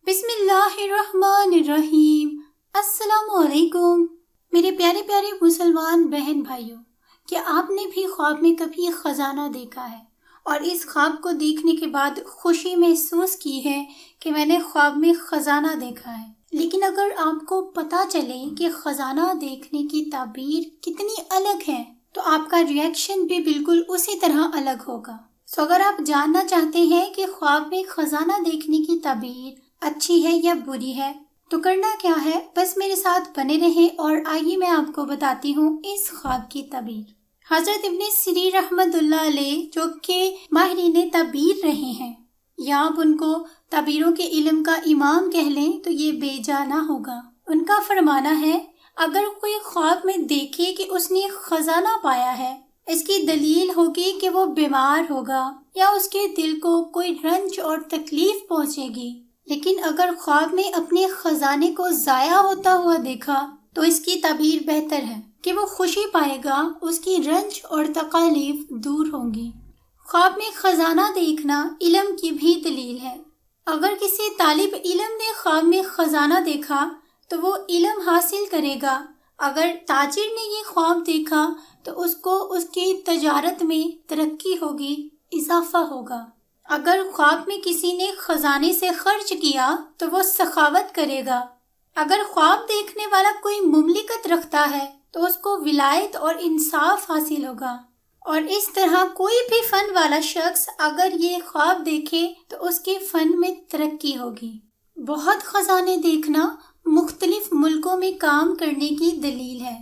بسم اللہ الرحمن الرحیم۔ السلام علیکم میرے پیارے پیارے مسلمان بہن بھائیوں، کیا آپ نے بھی خواب میں کبھی خزانہ دیکھا ہے اور اس خواب کو دیکھنے کے بعد خوشی محسوس کی ہے کہ میں نے خواب میں خزانہ دیکھا ہے؟ لیکن اگر آپ کو پتہ چلے کہ خزانہ دیکھنے کی تعبیر کتنی الگ ہے تو آپ کا ریئیکشن بھی بالکل اسی طرح الگ ہوگا۔ اگر آپ جاننا چاہتے ہیں کہ خواب میں خزانہ دیکھنے کی تعبیر اچھی ہے یا بری ہے تو کرنا کیا ہے، بس میرے ساتھ بنے رہیں اور آئیے میں آپ کو بتاتی ہوں اس خواب کی تعبیر۔ حضرت ابن سیرین رحمۃ اللہ علیہ جو کہ ماہرین تعبیر رہے ہیں، یا آپ ان کو تعبیروں کے علم کا امام کہہ لیں تو یہ بے جا نہ ہوگا۔ ان کا فرمانا ہے، اگر کوئی خواب میں دیکھے کہ اس نے خزانہ پایا ہے، اس کی دلیل ہوگی کہ وہ بیمار ہوگا یا اس کے دل کو کوئی رنج اور تکلیف پہنچے گی۔ لیکن اگر خواب میں اپنے خزانے کو ضائع ہوتا ہوا دیکھا تو اس کی تعبیر بہتر ہے کہ وہ خوشی پائے گا، اس کی رنج اور تکالیف دور ہوں گی۔ خواب میں خزانہ دیکھنا علم کی بھی دلیل ہے۔ اگر کسی طالب علم نے خواب میں خزانہ دیکھا تو وہ علم حاصل کرے گا۔ اگر تاجر نے یہ خواب دیکھا تو اس کو اس کی تجارت میں ترقی ہوگی، اضافہ ہوگا۔ اگر خواب میں کسی نے خزانے سے خرچ کیا تو وہ سخاوت کرے گا۔ اگر خواب دیکھنے والا کوئی مملکت رکھتا ہے تو اس کو ولایت اور انصاف حاصل ہوگا۔ اور اس طرح کوئی بھی فن والا شخص اگر یہ خواب دیکھے تو اس کے فن میں ترقی ہوگی۔ بہت خزانے دیکھنا مختلف ملکوں میں کام کرنے کی دلیل ہے۔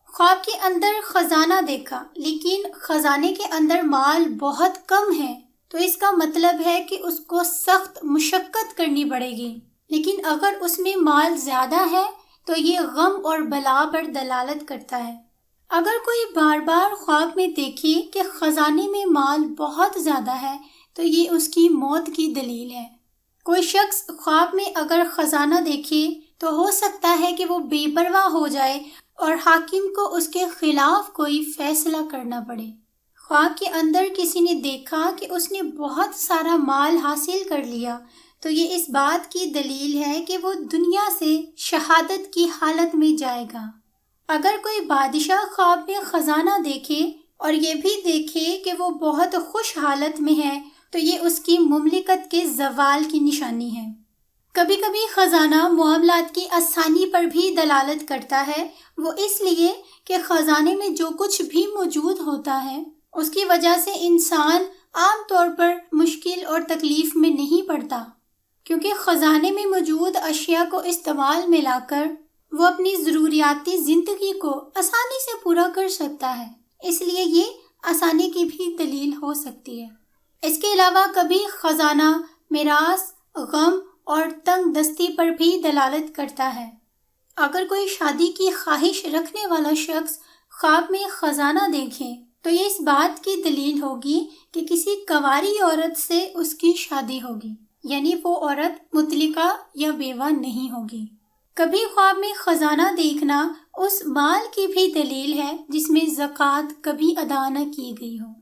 خواب کے اندر خزانہ دیکھا لیکن خزانے کے اندر مال بہت کم ہے تو اس کا مطلب ہے کہ اس کو سخت مشقت کرنی پڑے گی۔ لیکن اگر اس میں مال زیادہ ہے تو یہ غم اور بلا پر دلالت کرتا ہے۔ اگر کوئی بار بار خواب میں دیکھے کہ خزانے میں مال بہت زیادہ ہے تو یہ اس کی موت کی دلیل ہے۔ کوئی شخص خواب میں اگر خزانہ دیکھے تو ہو سکتا ہے کہ وہ بے پرواہ ہو جائے اور حاکم کو اس کے خلاف کوئی فیصلہ کرنا پڑے۔ خواب کے اندر کسی نے دیکھا کہ اس نے بہت سارا مال حاصل کر لیا تو یہ اس بات کی دلیل ہے کہ وہ دنیا سے شہادت کی حالت میں جائے گا۔ اگر کوئی بادشاہ خواب میں خزانہ دیکھے اور یہ بھی دیکھے کہ وہ بہت خوش حالت میں ہے تو یہ اس کی مملکت کے زوال کی نشانی ہے۔ کبھی کبھی خزانہ معاملات کی آسانی پر بھی دلالت کرتا ہے، وہ اس لیے کہ خزانے میں جو کچھ بھی موجود ہوتا ہے اس کی وجہ سے انسان عام طور پر مشکل اور تکلیف میں نہیں پڑتا، کیونکہ خزانے میں موجود اشیاء کو استعمال میں لا کر وہ اپنی ضروریاتی زندگی کو آسانی سے پورا کر سکتا ہے، اس لیے یہ آسانی کی بھی دلیل ہو سکتی ہے۔ اس کے علاوہ کبھی خزانہ میراث، غم اور تنگ دستی پر بھی دلالت کرتا ہے۔ اگر کوئی شادی کی خواہش رکھنے والا شخص خواب میں خزانہ دیکھے تو یہ اس بات کی دلیل ہوگی کہ کسی کنواری عورت سے اس کی شادی ہوگی، یعنی وہ عورت مطلقہ یا بیوہ نہیں ہوگی۔ کبھی خواب میں خزانہ دیکھنا اس مال کی بھی دلیل ہے جس میں زکوٰۃ کبھی ادا نہ کی گئی ہو۔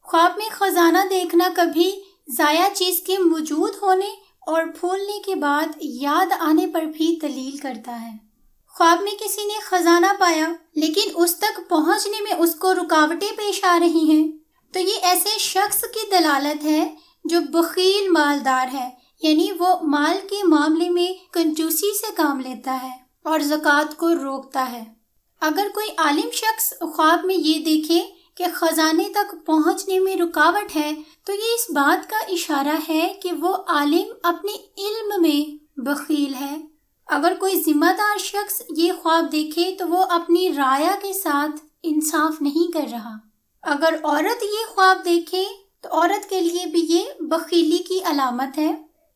خواب میں خزانہ دیکھنا کبھی ضائع چیز کے موجود ہونے اور پھولنے کے بعد یاد آنے پر بھی دلیل کرتا ہے۔ خواب میں کسی نے خزانہ پایا لیکن اس تک پہنچنے میں اس کو رکاوٹیں پیش آ رہی ہیں تو یہ ایسے شخص کی دلالت ہے جو بخیل مالدار ہے، یعنی وہ مال کے معاملے میں کنجوسی سے کام لیتا ہے اور زکوٰۃ کو روکتا ہے۔ اگر کوئی عالم شخص خواب میں یہ دیکھے کہ خزانے تک پہنچنے میں رکاوٹ ہے تو یہ اس بات کا اشارہ ہے کہ وہ عالم اپنے علم میں بخیل ہے۔ اگر کوئی ذمہ دار شخص یہ خواب دیکھے تو وہ اپنی رعایا کے ساتھ انصاف نہیں کر رہا۔ اگر عورت یہ خواب دیکھے تو عورت کے لیے بھی یہ بخیلی کی علامت ہے۔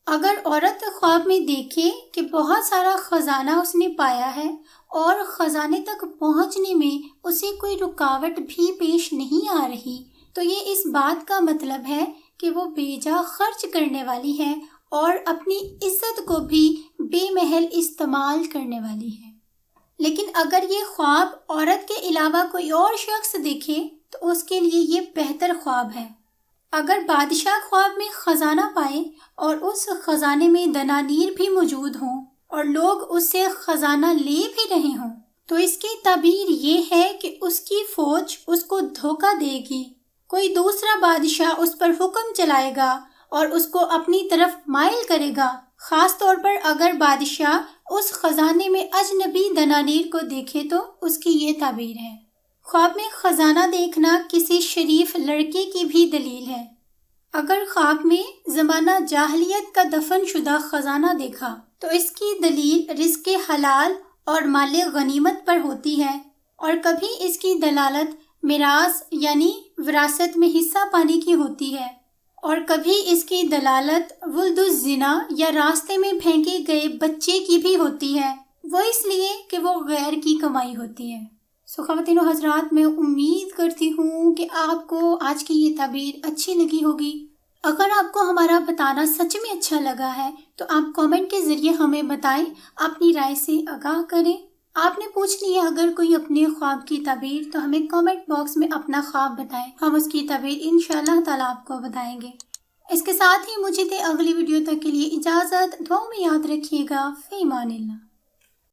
اگر عورت خواب میں دیکھے کہ بہت سارا خزانہ اس نے پایا ہے اور خزانے تک پہنچنے میں اسے کوئی رکاوٹ بھی پیش نہیں آ رہی تو یہ اس بات کا مطلب ہے کہ وہ بے جا خرچ کرنے والی ہے اور اپنی عزت کو بھی بے محل استعمال کرنے والی ہے۔ لیکن اگر یہ خواب عورت کے علاوہ کوئی اور شخص دیکھے تو اس کے لیے یہ بہتر خواب ہے۔ اگر بادشاہ خواب میں خزانہ پائے اور اس خزانے میں دنانیر بھی موجود ہوں اور لوگ اس سے خزانہ لے بھی رہے ہوں، تو اس کی تعبیر یہ ہے کہ اس کی فوج اس کو دھوکہ دے گی، کوئی دوسرا بادشاہ اس پر حکم چلائے گا اور اس کو اپنی طرف مائل کرے گا، خاص طور پر اگر بادشاہ اس خزانے میں اجنبی دنانیر کو دیکھے تو اس کی یہ تعبیر ہے۔ خواب میں خزانہ دیکھنا کسی شریف لڑکے کی بھی دلیل ہے۔ اگر خواب میں زمانہ جاہلیت کا دفن شدہ خزانہ دیکھا تو اس کی دلیل رزق حلال اور مال غنیمت پر ہوتی ہے، اور کبھی اس کی دلالت میراث یعنی وراثت میں حصہ پانے کی ہوتی ہے، اور کبھی اس کی دلالت ولد الزنا یا راستے میں پھینکے گئے بچے کی بھی ہوتی ہے، وہ اس لیے کہ وہ غیر کی کمائی ہوتی ہے۔ خواتین و حضرات، میں امید کرتی ہوں کہ آپ کو آج کی یہ تعبیر اچھی لگی ہوگی۔ اگر آپ کو ہمارا بتانا سچ میں اچھا لگا ہے تو آپ کامنٹ کے ذریعے ہمیں بتائیں، اپنی رائے سے آگاہ کریں۔ آپ نے پوچھ لیا اگر کوئی اپنے خواب کی تعبیر تو ہمیں کامنٹ باکس میں اپنا خواب بتائیں، ہم اس کی تعبیر انشاءاللہ تعالیٰ آپ کو بتائیں گے۔ اس کے ساتھ ہی مجھے دے اگلی ویڈیو تک کے لیے اجازت، دعاؤں میں یاد رکھیے گا۔ فی امان اللہ۔